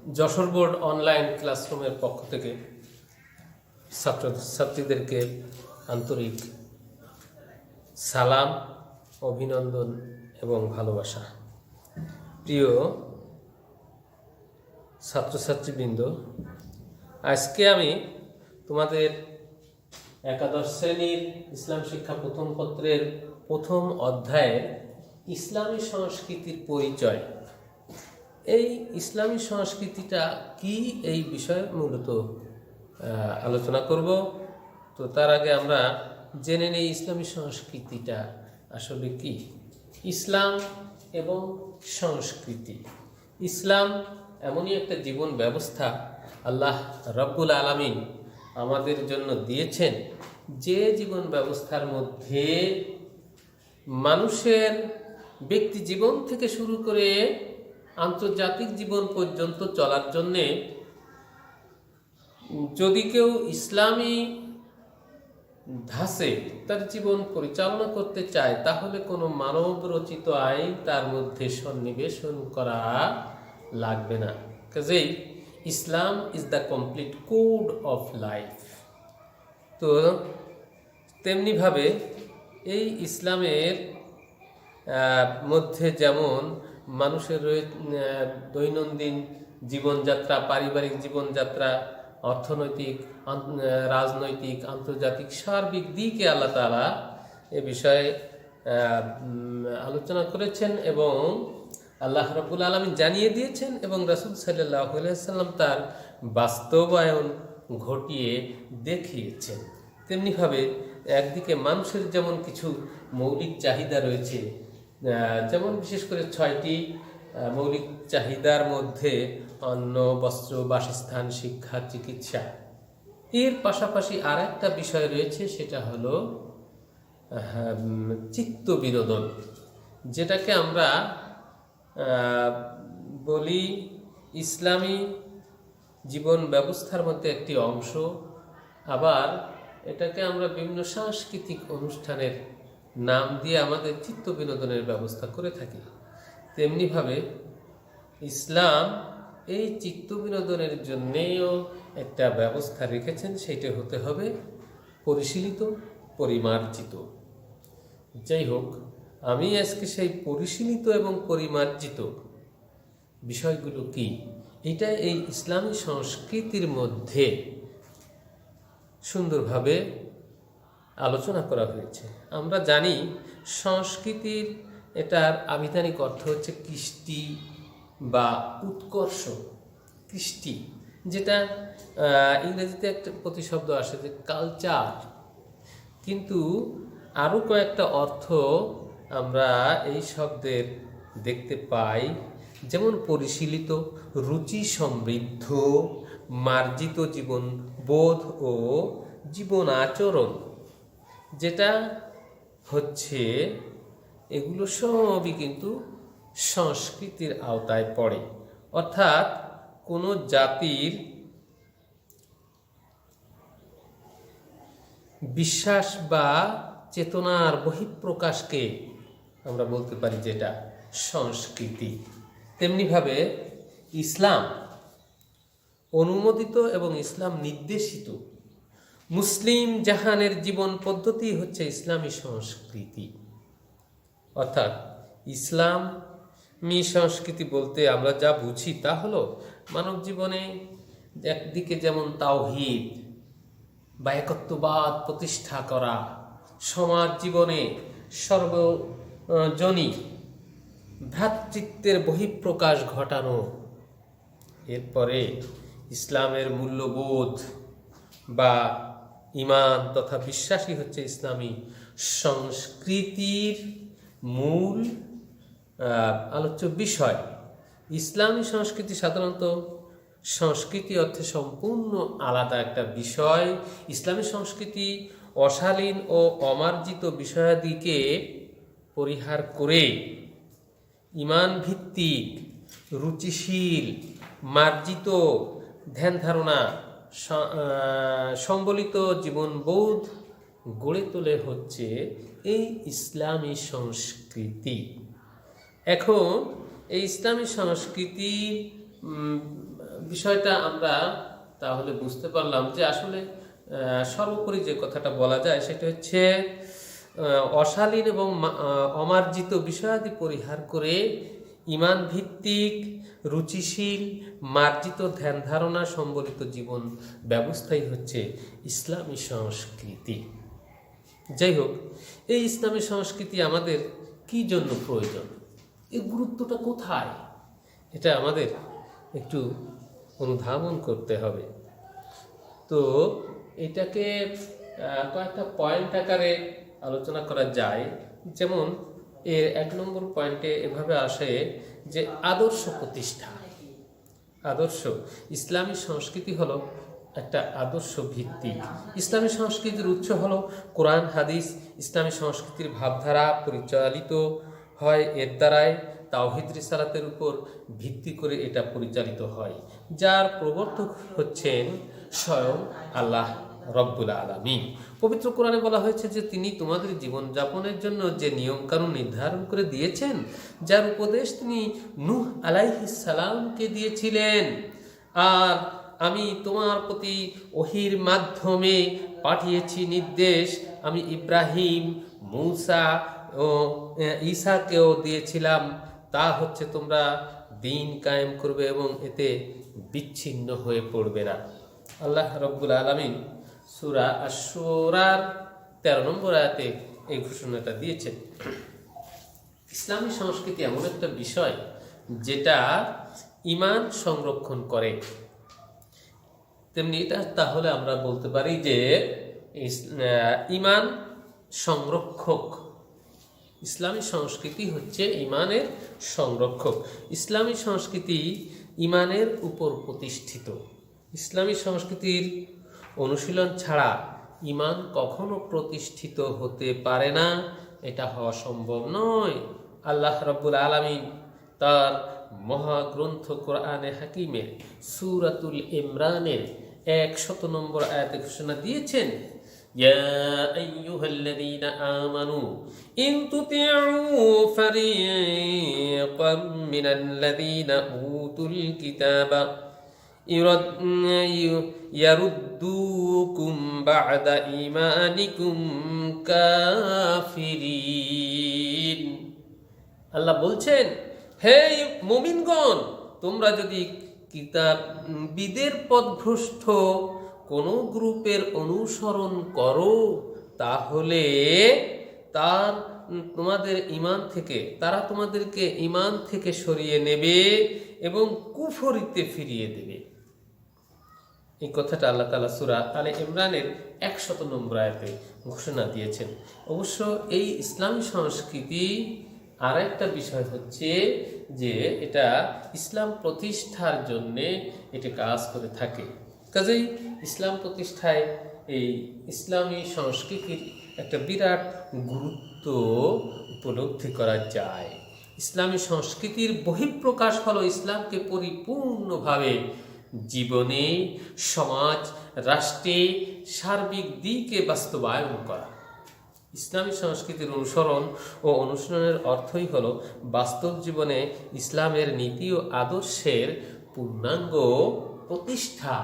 Jessore board online ক্লাসরুমের পক্ষ থেকে ছাত্রছাত্রীদেরকে আন্তরিক সালাম, অভিনন্দন এবং ভালোবাসা। প্রিয় ছাত্রছাত্রীবৃন্দ, আজকে আমি তোমাদের একাদশ শ্রেণীর ইসলাম শিক্ষা প্রথম পত্রের প্রথম অধ্যায়ের ইসলামী সংস্কৃতির পরিচয়, এই ইসলামী সংস্কৃতিটা কি, এই বিষয়ে মূলত আলোচনা করব। তো তার আগে আমরা জেনে নিই ইসলামী সংস্কৃতিটা আসলে কি। ইসলাম এবং সংস্কৃতি। ইসলাম এমনই একটা জীবন ব্যবস্থা আল্লাহ রব্বুল আলামিন আমাদের জন্য দিয়েছেন, যে জীবন ব্যবস্থার মধ্যে মানুষের ব্যক্তি জীবন থেকে শুরু করে আন্তর্জাতিক জীবন পর্যন্ত চলার জন্যে যদি কেউ ইসলামী ধাঁচে তার জীবন পরিচালনা করতে চায়, তাহলে কোনো মানব রচিত আইন তার মধ্যে সন্নিবেশন করা লাগবে না। কাজেই Islam is the complete code of life. তো তেমনিভাবে এই ইসলামের মধ্যে যেমন মানুষের দৈনন্দিন জীবনযাত্রা, পারিবারিক জীবনযাত্রা, অর্থনৈতিক, রাজনৈতিক, আন্তর্জাতিক সার্বিক দিকে আল্লাহ তাআলা এ বিষয়ে আলোচনা করেছেন এবং আল্লাহ রাব্বুল আলামিন জানিয়ে দিয়েছেন এবং রাসূল সাল্লাল্লাহু আলাইহি ওয়াসাল্লাম তার বাস্তবায়ন ঘটিয়ে দেখিয়েছেন। তেমনিভাবে একদিকে মানুষের যেমন কিছু মৌলিক চাহিদা রয়েছে, যেমন বিশেষ করে 6টি মৌলিক চাহিদার মধ্যে অন্ন, বস্ত্র, বাসস্থান, শিক্ষা, চিকিৎসা। এর পাশাপাশি আর একটা বিষয় রয়েছে, সেটা হলো চিত্ত বিনোদন, যেটাকে আমরা বলি ইসলামী জীবন ব্যবস্থার মধ্যে একটি অংশ। আবার এটাকে আমরা বিভিন্ন সাংস্কৃতিক অনুষ্ঠানের নাম দিয়ে আমাদের চিত্ত বিনোদনের ব্যবস্থা করে থাকি। তেমনিভাবে ইসলাম এই চিত্ত বিনোদনের জন্যেও একটা ব্যবস্থা রেখেছেন, সেটা হতে হবে পরিশীলিত, পরিমার্জিত। যাই হোক, আমি আজকে সেই পরিশীলিত এবং পরিমার্জিত বিষয়গুলো কি, এটা এই ইসলামী সংস্কৃতির মধ্যে সুন্দরভাবে আলোচনা করা হয়েছে। আমরা জানি সংস্কৃতির এটার আবিধানিক অর্থ হচ্ছে কৃষ্টি বা উৎকর্ষ। কৃষ্টি, যেটা ইংরেজিতে একটা প্রতিশব্দ আসে যে কালচার, কিন্তু আরও কয়েকটা অর্থ আমরা এই শব্দের দেখতে পাই, যেমন পরিশীলিত, রুচি সমৃদ্ধ, মার্জিত জীবন বোধ ও জীবন আচরণ, যেটা হচ্ছে এগুলো সবই কিন্তু সংস্কৃতির আওতায় পড়ে। অর্থাৎ কোনো জাতির বিশ্বাস বা চেতনার বহিঃপ্রকাশকে আমরা বলতে পারি যেটা সংস্কৃতি। তেমনিভাবে ইসলাম অনুমোদিত এবং ইসলাম নির্দেশিত মুসলিম জাহানের জীবন পদ্ধতি হচ্ছে ইসলামী সংস্কৃতি। অর্থাৎ ইসলামী সংস্কৃতি বলতে আমরা যা বুঝি তা হলো মানব জীবনে একদিকে যেমন তাওহীদ বা একত্ববাদ প্রতিষ্ঠা করা, সমাজ জীবনে সর্বজনীন ভ্রাতৃত্বের বহিঃপ্রকাশ ঘটানো, এরপরে ইসলামের মূল্যবোধ বা ঈমান তথা বিশ্বাসই হচ্ছে ইসলামী সংস্কৃতির মূল আলোচ্য বিষয়। ইসলামী সংস্কৃতি সাধারণত সংস্কৃতি অর্থে সম্পূর্ণ আলাদা একটা বিষয়। ইসলামী সংস্কৃতি অশালীন ও অমার্জিত বিষয়াদিকে পরিহার করে ঈমান ভিত্তিক, রুচিশীল, মার্জিত ধ্যান ধারণা সম্বলিত জীবনবোধ গড়ে তোলে হচ্ছে এই ইসলামী সংস্কৃতি। এখন এই ইসলামী সংস্কৃতি বিষয়টা আমরা তাহলে বুঝতে পারলাম যে আসলে সর্বোপরি যে কথাটা বলা যায় সেটা হচ্ছে অশালীন এবং অমার্জিত বিষয়াদি পরিহার করে ইমান ভিত্তিক রুচিশীল মার্জিত ধ্যান ধারণা সম্বলিত জীবন ব্যবস্থাই হচ্ছে ইসলামী সংস্কৃতি। যাই হোক, এই ইসলামী সংস্কৃতি আমাদের কি জন্য প্রয়োজন, এর গুরুত্বটা কোথায়, এটা আমাদের একটু অনুধাবন করতে হবে। তো এটাকে কয়েকটা পয়েন্ট আকারে আলোচনা করা যায়। যেমন এর 1 নম্বর পয়েন্টে এভাবে আসে যে আদর্শ প্রতিষ্ঠা। আদর্শ ইসলামী সংস্কৃতি হলো একটা আদর্শ ভিত্তিক। ইসলামী সংস্কৃতির উৎস হলো কোরআন হাদিস। ইসলামী সংস্কৃতির ভাবধারা পরিচালিত হয় এর দ্বারাই তাওহীদ রিসালাতের উপর ভিত্তি করে এটা পরিচালিত হয়, যার প্রবর্তক হচ্ছেন স্বয়ং আল্লাহ রব্বুল আলামিন। পবিত্র কোরআনে বলা হয়েছে যে তিনি তোমাদের জীবনযাপনের জন্য যে নিয়মকানুন নির্ধারণ করে দিয়েছেন, যার উপদেশ তিনি নূহ আলাইহিস সালামকে দিয়েছিলেন। আর আমি তোমার প্রতি ওহীর মাধ্যমে পাঠিয়েছি নির্দেশ, আমি ইব্রাহিম, মূসা ও ঈসাকেও দিয়েছিলাম। তা হচ্ছে তোমরা দিন কায়েম করবে এবং এতে বিচ্ছিন্ন হয়ে পড়বে না। আল্লাহ রব্বুল আলামিন সূরা আশ-শূরার 13 নম্বর আয়াতে এই ঘোষণাটা দিয়েছেন। ইসলামী সংস্কৃতি এমন একটা বিষয় যেটা ঈমান সংরক্ষণ করে, তেমনি এটা তাহলে আমরা বলতে পারি যে ঈমান সংরক্ষক। ইসলামী সংস্কৃতি হচ্ছে ঈমানের সংরক্ষক। ইসলামী সংস্কৃতি ঈমানের উপর প্রতিষ্ঠিত। ইসলামী সংস্কৃতির অনুশীলন ছাড়া ঈমান কখনো প্রতিষ্ঠিত হতে পারে না, এটা হওয়া সম্ভব নয়। আল্লাহ রাব্বুল আলামিন তার মহাগ্রন্থ কোরআনে হাকিমের সূরাতুল ইমরানের 100 নম্বর আয়াতে ঘোষণা দিয়েছেন, ইয়া আইয়ুহাল্লাযীনা আমানু ইন তুতিউ ফারীকাম মিনাল্লাযীনা উতুল কিতাবা ইয়ারুদ্দুকুম বা'দা ঈমানিকুম কাফিরিন। আল্লাহ বলছেন, হে মুমিনগণ, তোমরা যদি কিতাবীদের পথভ্রষ্ট কোনো গ্রুপের অনুসরণ করো, তাহলে তারা তোমাদেরকে ঈমান থেকে সরিয়ে নেবে এবং কুফরিতে ফিরিয়ে দেবে। এই কথাটা আল্লাহ তাআলা সূরা আলে ইমরানের 100 নম্বর আয়াতে ঘোষণা দিয়েছেন। অবশ্য এই ইসলামী সংস্কৃতি আর একটা বিষয় হচ্ছে যে এটা ইসলাম প্রতিষ্ঠার জন্যে এটা কাজ করে থাকে। কাজেই ইসলাম প্রতিষ্ঠায় এই ইসলামী সংস্কৃতির একটা বিরাট গুরুত্ব উপলব্ধি করা যায়। ইসলামী সংস্কৃতির বহিঃপ্রকাশ হলো ইসলামকে পরিপূর্ণভাবে জীবনে, সমাজ, রাষ্ট্রে সার্বিক দিকে বাস্তবায়ন করা। ইসলামী সংস্কৃতির অনুসরণ ও অনুশীলনের অর্থই হলো বাস্তব জীবনে ইসলামের নীতি ও আদর্শের পূর্ণাঙ্গ প্রতিষ্ঠা।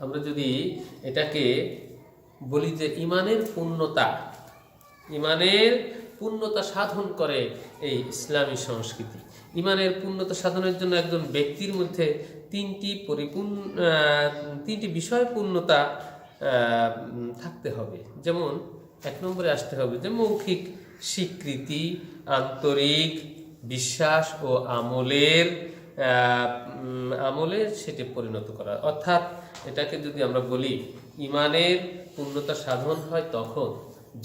আমরা যদি এটাকে বলি যে ঈমানের পূর্ণতা সাধন করে এই ইসলামী সংস্কৃতি। ঈমানের পূর্ণতা সাধনের জন্য একজন ব্যক্তির মধ্যে তিনটি বিষয় পূর্ণতা থাকতে হবে। যেমন 1 নম্বরে আসতে হবে যে মৌখিক স্বীকৃতি, আন্তরিক বিশ্বাস ও আমলের সেটি পরিণত করা। অর্থাৎ এটাকে যদি আমরা বলি, ঈমানের পূর্ণতা সাধন হয়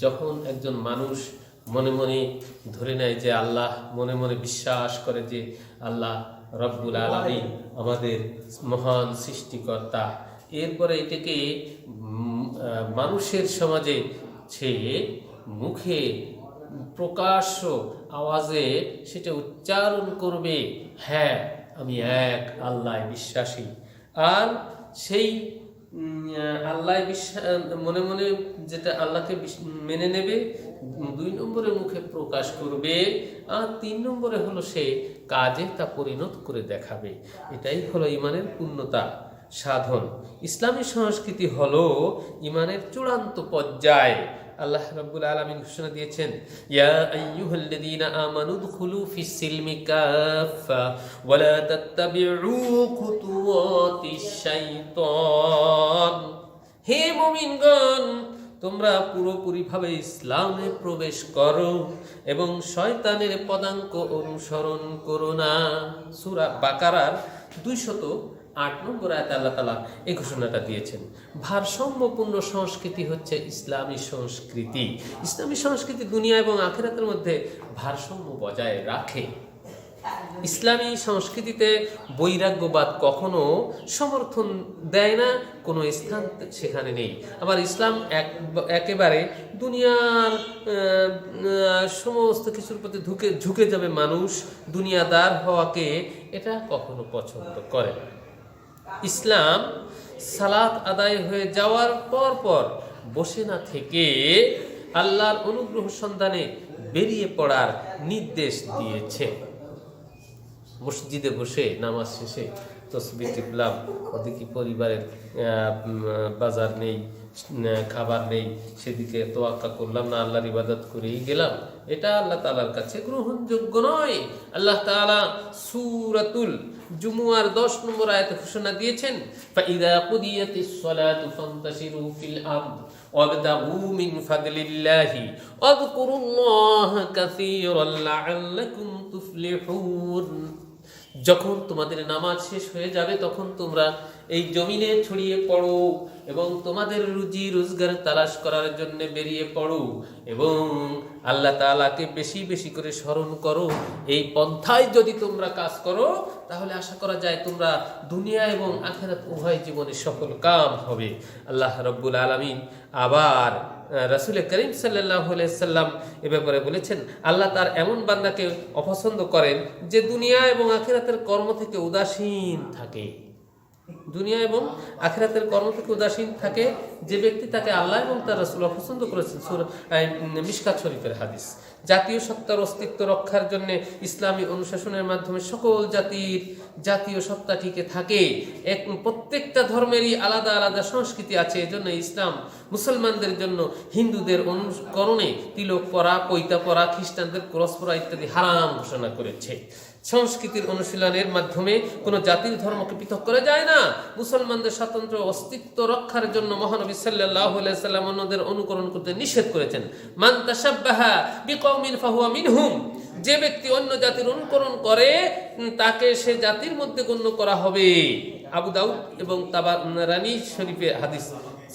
যখন একজন মানুষ মনে মনে ধরে নেয় যে আল্লাহ, মনে মনে বিশ্বাস করে যে আল্লাহ রব্বুল আলামিন আমাদের মহান সৃষ্টিকর্তা। এরপরে এটাকে মানুষের সমাজে সে মুখে প্রকাশ্য আওয়াজে সেটা উচ্চারণ করবে, হ্যাঁ আমি এক আল্লাহ বিশ্বাসী। আর সেই আল্লাহ মনে মনে যেটা আল্লাহকে মেনে নেবে, 2 নম্বরে মুখে প্রকাশ করবে, আর 3 নম্বরে হলো সে কাজে তা পরিণত করে দেখাবে। এটাই হলো ইমানের পূর্ণতা সাধন। ইসলামী সংস্কৃতি হলো ইমানের চূড়ান্ত পর্যায়। আল্লাহ রাব্বুল আলামিন ঘোষণা দিয়েছেন, ইয়া আইয়ুহাল্লাযীনা আমানু দুখুলু ফিস সিলমি কাফা ওয়া লা তাত্তাবিউ খুতুওয়াতিশ শাইতান। হে মুমিনগণ, তোমরা পুরোপুরিভাবে ইসলামে প্রবেশ করো এবং শয়তানের পদাঙ্ক অনুসরণ করো না। সূরা বাকারার 208 নম্বর আয়াতে আল্লাহ তাআলা এই ঘোষণাটা দিয়েছেন। ভারসাম্যপূর্ণ সংস্কৃতি হচ্ছে ইসলামী সংস্কৃতি। ইসলামী সংস্কৃতি দুনিয়া এবং আখিরাতের মধ্যে ভারসাম্য বজায় রাখে। ইসলামী সংস্কৃতিতে বৈরাগ্যবাদ কখনো সমর্থন দেয় না, কোনো স্থান সেখানে নেই। আবার ইসলাম একেবারে দুনিয়ার সমস্ত কিছুর প্রতি ঝুঁকে যাবে মানুষ, দুনিয়াদার হওয়াকে এটা কখনো পছন্দ করে না। ইসলাম সালাত আদায় হয়ে যাওয়ার পর বসে না থেকে আল্লাহর অনুগ্রহ সন্ধানে বেরিয়ে পড়ার নির্দেশ দিয়েছে। মসজিদে বসে নামাজ শেষে তসবিহ টিপলাম, ওদিকে পরিবারের বাজার নেই, খাবার নেই, সেদিকে তোয়াক্কা করলাম না, আল্লাহর ইবাদত করেই গেলাম, এটা আল্লাহ তাআলার কাছে গ্রহণযোগ্য নয়। আল্লাহ তাআলা সূরাতুল জুমুয়ার 10 নম্বর আয়াতে ঘোষণা দিয়েছেন, ফাইযা কুদিয়াতিস সালাতু ফান্তাশিরু ফিল আরদ ওয়াবতাগু মিন ফাদলিল্লাহি ওয়াযকুরুল্লাহা কাসীরান লাআল্লাকুম তুফলিহুন। যখন তোমাদের নামাজ শেষ হয়ে যাবে তখন তোমরা এই জমিনে ছড়িয়ে পড়ো এবং তোমাদের রুজি রোজগার তালাশ করার জন্য বেরিয়ে পড়ো এবং আল্লাহ তাআলাকে বেশি বেশি করে স্মরণ করো। এই পন্থায় যদি তোমরা কাজ করো তাহলে আশা করা যায় তোমরা দুনিয়া এবং আখিরাত উভয় জীবনে সফল কাম হবে। আল্লাহ রাব্বুল আলামিন আবার রাসূল করিম সাল্লাল্লাহু আলাইহি সাল্লাম এ ব্যাপারে বলেছেন, আল্লাহ তার এমন বান্দাকে অপছন্দ করেন যে দুনিয়া এবং আখিরাতের কর্ম থেকে উদাসীন থাকে। দুনিয়া এবং আখিরাতের কর্ম থেকে উদাসীন থাকে যে ব্যক্তি, তাকে আল্লাহ এবং তার রাসূল পছন্দ করেছেন। সূরা মিশকাত শরীফের হাদিস। জাতীয় সত্তার অস্তিত্ব রক্ষার জন্য ইসলামী অনুশাসনের মাধ্যমে সকল জাতির জাতীয় সত্তা টিকে থাকে। প্রত্যেকটা ধর্মেরই আলাদা আলাদা সংস্কৃতি আছে। এজন্য ইসলাম মুসলমানদের জন্য হিন্দুদের অনুকরণে তিলক পরা, পৈতা পরা, খ্রিস্টানদের ক্রস পরা ইত্যাদি হারাম ঘোষণা করেছে। সংস্কৃতির অনুশীলনের মাধ্যমে কোনো জাতির ধর্মকে পৃথক করা যায় না। মুসলমানদের স্বাতন্ত্র অস্তিত্ব রক্ষার জন্য মহানবী সাল্লাল্লাহু আলাইহি সাল্লাম অন্যদের অনুকরণ করতে নিষেধ করেছেন। মান তাশাব্বাহা বিকওমিন ফাহুয়া মিনহুম। যে ব্যক্তি অন্য জাতির অনুকরণ করে তাকে সে জাতির মধ্যে গণ্য করা হবে। আবু দাউদ এবং তাবারানী শরীফে হাদিস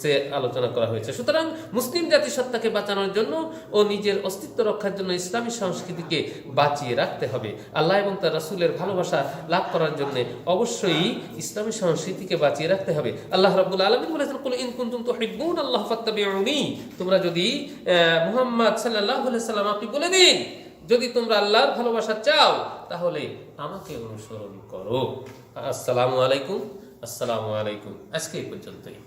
সে আলোচনা করা হয়েছে। সুতরাং মুসলিম জাতিসত্তাকে বাঁচানোর জন্য ও নিজের অস্তিত্ব রক্ষার জন্য ইসলামী সংস্কৃতিকে বাঁচিয়ে রাখতে হবে। আল্লাহ এবং তার রাসূলের ভালোবাসা লাভ করার জন্য অবশ্যই ইসলামী সংস্কৃতিকে বাঁচিয়ে রাখতে হবে। আল্লাহ রাব্বুল আলামিন বলেছেন, কুল ইন কুনতুম তুহিব্বুনাল্লাহ ফাত্তাবিউনি। তোমরা যদি মুহাম্মদ সাল্লাল্লাহু আলাইহি সাল্লাম, আপনি বলে দিন, যদি তোমরা আল্লাহর ভালোবাসা চাও তাহলে আমাকে অনুসরণ করো। আসসালামু আলাইকুম। আজকে এই পর্যন্তই।